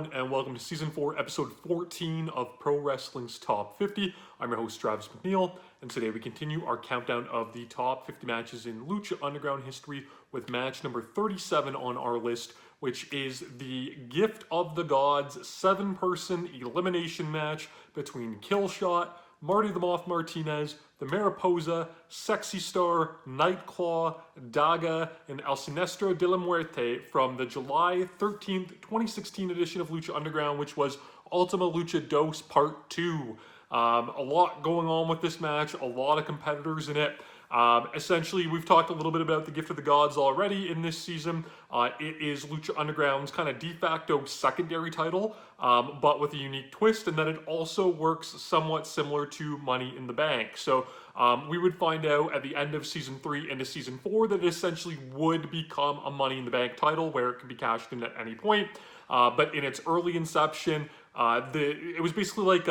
everyone, and welcome to Season 4, Episode 14 of Pro Wrestling's Top 50. I'm your host, Travis McNeil, and today we continue our countdown of the top 50 matches in Lucha Underground history with match number 37 on our list, which is the Gift of the Gods 7-person elimination match between Killshot, Marty the Moth Martinez, the Mariposa, Sexy Star, Nightclaw, Daga, and El Siniestro de la Muerte from the July 13th, 2016 edition of Lucha Underground, which was Ultima Lucha Dos Part 2. A lot going on with this match, a lot of competitors in it. Essentially, we've talked a little bit about the Gift of the Gods already in this season. It is Lucha Underground's kind of de facto secondary title, but with a unique twist, and that it also works somewhat similar to Money in the Bank. So we would find out at the end of Season 3 into Season 4 that it essentially would become a Money in the Bank title where it could be cashed in at any point. But in its early inception, it was basically like,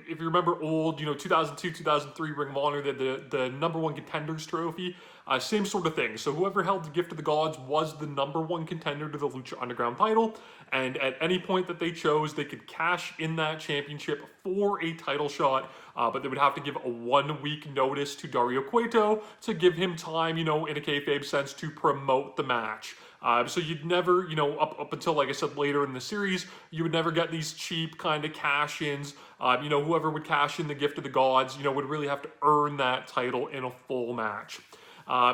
if you remember old, 2002, 2003 Ring of Honor, the number one contenders trophy, same sort of thing. So whoever held the Gift of the Gods was the number one contender to the Lucha Underground title, and at any point that they chose, they could cash in that championship for a title shot, but they would have to give a 1-week notice to Dario Cueto to give him time, in a kayfabe sense, to promote the match. So you'd never, up until, like I said, later in the series, you would never get these cheap kind of cash-ins. Whoever would cash in the Gift of the Gods, would really have to earn that title in a full match.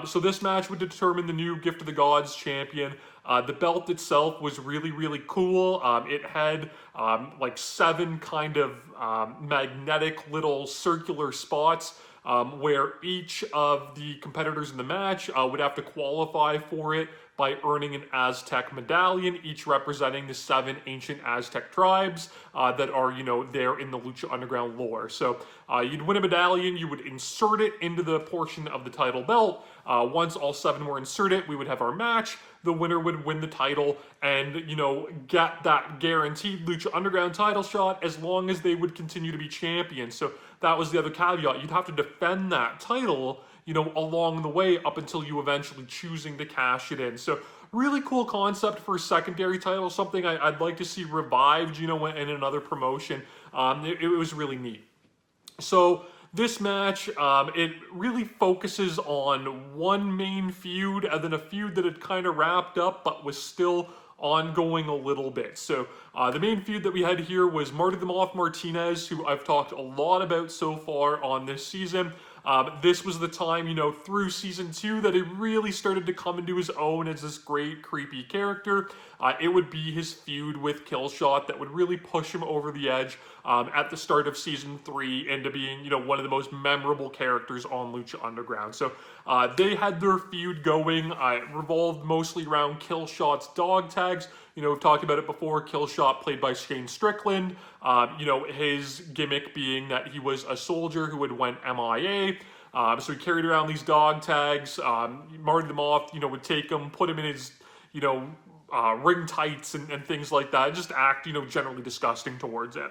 So this match would determine the new Gift of the Gods champion. The belt itself was really, really cool. It had like 7 kind of magnetic little circular spots where each of the competitors in the match would have to qualify for it by earning an Aztec medallion, each representing the 7 ancient Aztec tribes that are, there in the Lucha Underground lore. So you'd win a medallion, you would insert it into the portion of the title belt. Once all 7 were inserted, we would have our match. The winner would win the title and, get that guaranteed Lucha Underground title shot as long as they would continue to be champions. So that was the other caveat. You'd have to defend that title, along the way up until you eventually choosing to cash it in. So really cool concept for a secondary title, something I'd like to see revived, in another promotion. It was really neat. So this match, it really focuses on one main feud and then a feud that had kind of wrapped up but was still ongoing a little bit. So the main feud that we had here was Marty the Moth Martinez, who I've talked a lot about so far on this season. This was the time, through Season 2 that he really started to come into his own as this great, creepy character. It would be his feud with Killshot that would really push him over the edge at the start of Season 3 into being, one of the most memorable characters on Lucha Underground. So they had their feud going. It revolved mostly around Killshot's dog tags. We've talked about it before. Killshot, played by Shane Strickland. His gimmick being that he was a soldier who had went MIA. So he carried around these dog tags. Marty the Moth, would take them, put him in his, ring tights and things like that. Just act, generally disgusting towards it.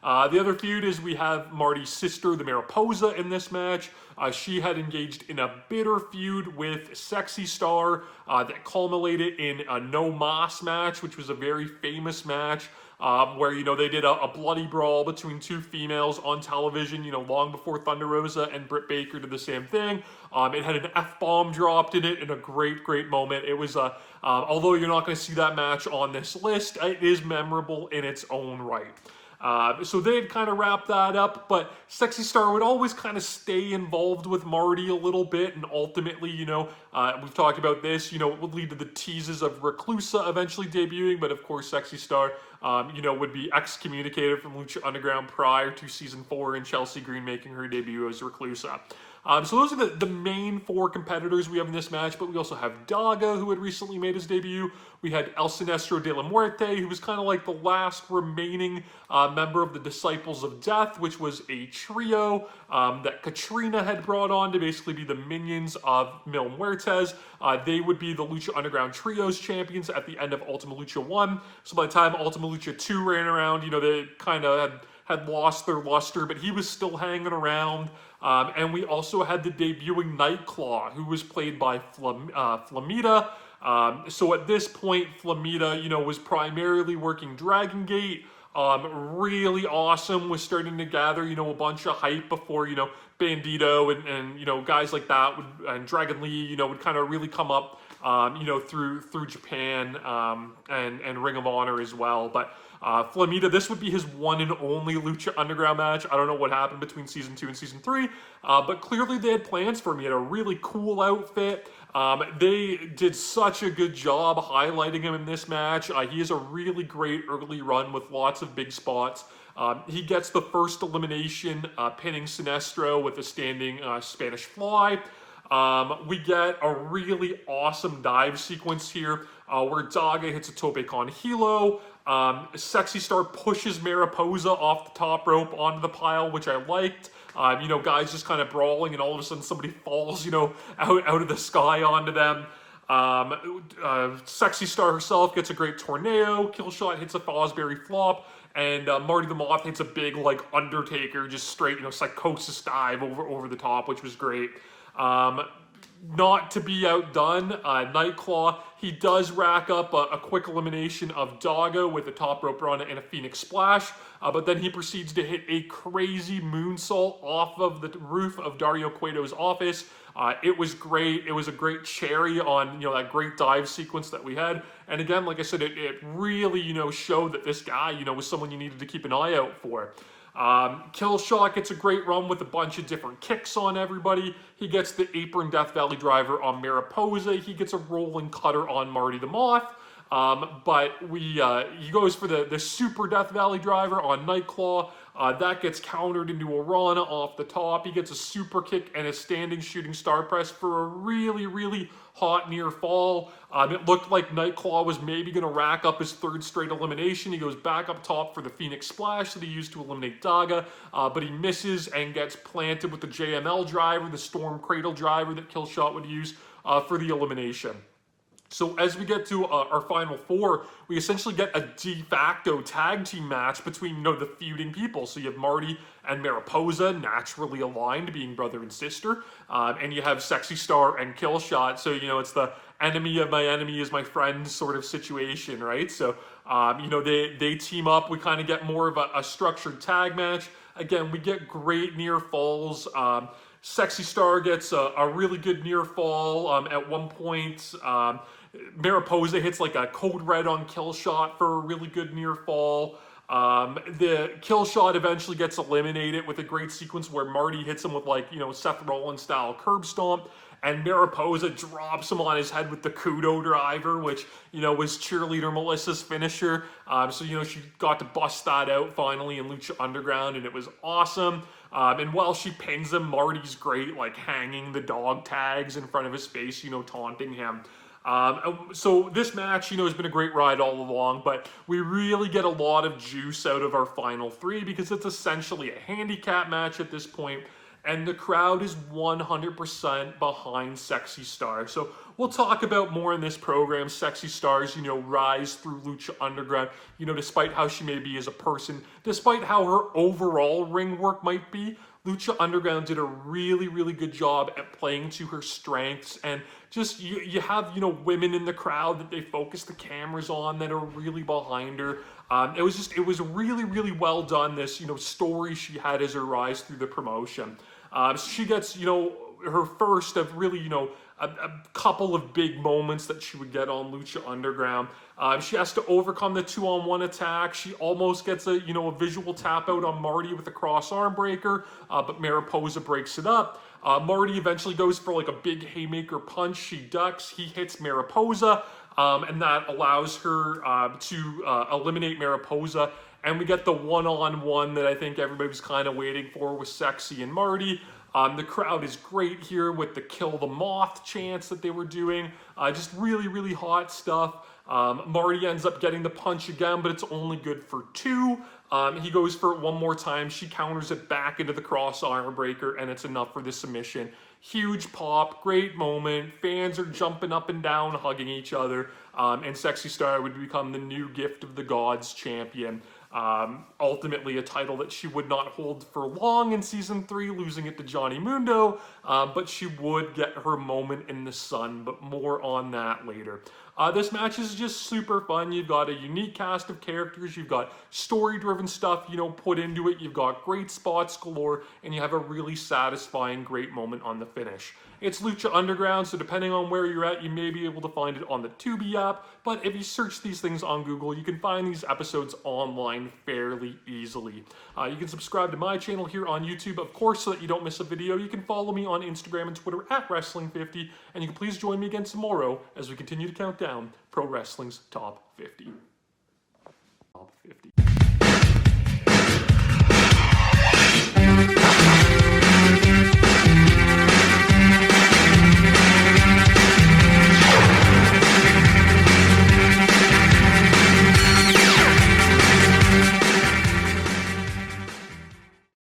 The other feud is we have Marty's sister, the Mariposa, in this match. She had engaged in a bitter feud with Sexy Star that culminated in a No Mas match, which was a very famous match where, they did a bloody brawl between 2 females on television, long before Thunder Rosa and Britt Baker did the same thing. It had an F-bomb dropped in it in a great, great moment. It was, although you're not going to see that match on this list, it is memorable in its own right. So they had kind of wrapped that up, but Sexy Star would always kind of stay involved with Marty a little bit, and ultimately, we've talked about this, it would lead to the teases of Reclusa eventually debuting, but of course Sexy Star, would be excommunicated from Lucha Underground prior to Season 4 and Chelsea Green making her debut as Reclusa. So those are the main 4 competitors we have in this match, but we also have Daga, who had recently made his debut. We had El Siniestro de la Muerte, who was kind of like the last remaining member of the Disciples of Death, which was a trio that Katrina had brought on to basically be the minions of Mil Muertes. They would be the Lucha Underground Trios champions at the end of Ultima Lucha 1. So by the time Ultima Lucha 2 ran around, they kind of had lost their luster, but he was still hanging around. And we also had the debuting Nightclaw, who was played by Flamita. So at this point, Flamita, was primarily working Dragon Gate. Really awesome, was starting to gather, a bunch of hype before, Bandito and guys like that and Dragon Lee, would kind of really come up, through Japan, and Ring of Honor as well. But Flamita, this would be his one and only Lucha Underground match. I don't know what happened between Season 2 and Season 3, but clearly they had plans for him. He had a really cool outfit. They did such a good job highlighting him in this match. He has a really great early run with lots of big spots. He gets the first elimination, pinning Siniestro with a standing Spanish fly. We get a really awesome dive sequence here where Daga hits a tope con hilo. Sexy Star pushes Mariposa off the top rope onto the pile, which I liked. Guys just kind of brawling, and all of a sudden somebody falls, out of the sky onto them. Sexy Star herself gets a great tornado. Killshot hits a Fosbury flop, and Marty the Moth hits a big, like, Undertaker, just straight, psychosis dive over the top, which was great. Not to be outdone, Nightclaw, he does rack up a quick elimination of Daga with a top rope run and a Phoenix Splash, but then he proceeds to hit a crazy moonsault off of the roof of Dario Cueto's office. It was great. It was a great cherry on, that great dive sequence that we had. And again, like I said, it really, showed that this guy, was someone you needed to keep an eye out for. Killshot gets a great run with a bunch of different kicks on everybody. He gets the apron Death Valley driver on Mariposa. He gets a rolling cutter on Marty the Moth. But he goes for the super Death Valley driver on Nightclaw. That gets countered into a Rana off the top. He gets a super kick and a standing shooting star press for a really, really hot near fall. It looked like Nightclaw was maybe going to rack up his third straight elimination. He goes back up top for the Phoenix Splash that he used to eliminate Daga, but he misses and gets planted with the JML driver, the Storm Cradle driver that Killshot would use for the elimination. So as we get to our final four, we essentially get a de facto tag team match between, the feuding people. So you have Marty and Mariposa, naturally aligned, being brother and sister. And you have Sexy Star and Killshot. So, it's the enemy of my enemy is my friend sort of situation, right? So, they team up. We kind of get more of a structured tag match. Again, we get great near falls. Sexy Star gets a really good near fall. At one point, Mariposa hits like a code red on Killshot for a really good near fall. The Killshot eventually gets eliminated with a great sequence where Marty hits him with Seth Rollins style curb stomp, and Mariposa drops him on his head with the Kudo driver, which, was cheerleader Melissa's finisher. So, she got to bust that out finally in Lucha Underground, and it was awesome. And while she pins him, Marty's great, hanging the dog tags in front of his face, taunting him. So this match, has been a great ride all along, but we really get a lot of juice out of our final three because it's essentially a handicap match at this point, and the crowd is 100% behind Sexy Star. So we'll talk about more in this program, Sexy Star's, rise through Lucha Underground, despite how she may be as a person, despite how her overall ring work might be. Lucha Underground did a really, really good job at playing to her strengths, and just you have women in the crowd that they focus the cameras on that are really behind her. It was really, really well done. This story she had as her rise through the promotion. She gets her first of really a couple of big moments that she would get on Lucha Underground. She has to overcome the 2-on-1 attack. She almost gets a visual tap out on Marty with a cross arm breaker, but Mariposa breaks it up. Marty eventually goes for a big haymaker punch. She ducks. He hits Mariposa, and that allows her to eliminate Mariposa. And we get the one-on-one that I think everybody was kind of waiting for with Sexy and Marty. The crowd is great here with the Kill the Moth chants that they were doing. Just really, really hot stuff. Marty ends up getting the punch again, but it's only good for 2. He goes for it one more time. She counters it back into the cross arm breaker, and it's enough for the submission. Huge pop, great moment. Fans are jumping up and down, hugging each other. And Sexy Star would become the new Gift of the Gods champion. Ultimately a title that she would not hold for long in Season 3, losing it to Johnny Mundo, but she would get her moment in the sun, but more on that later. This match is just super fun. You've got a unique cast of characters, you've got story-driven stuff, you know, put into it, you've got great spots galore, and you have a really satisfying, great moment on the finish. It's Lucha Underground, so depending on where you're at, you may be able to find it on the Tubi app, but if you search these things on Google, you can find these episodes online fairly easily. You can subscribe to my channel here on YouTube, of course, so that you don't miss a video. You can follow me on Instagram and Twitter at Wrestling50, and you can please join me again tomorrow as we continue to count down Pro Wrestling's Top 50. Top 50.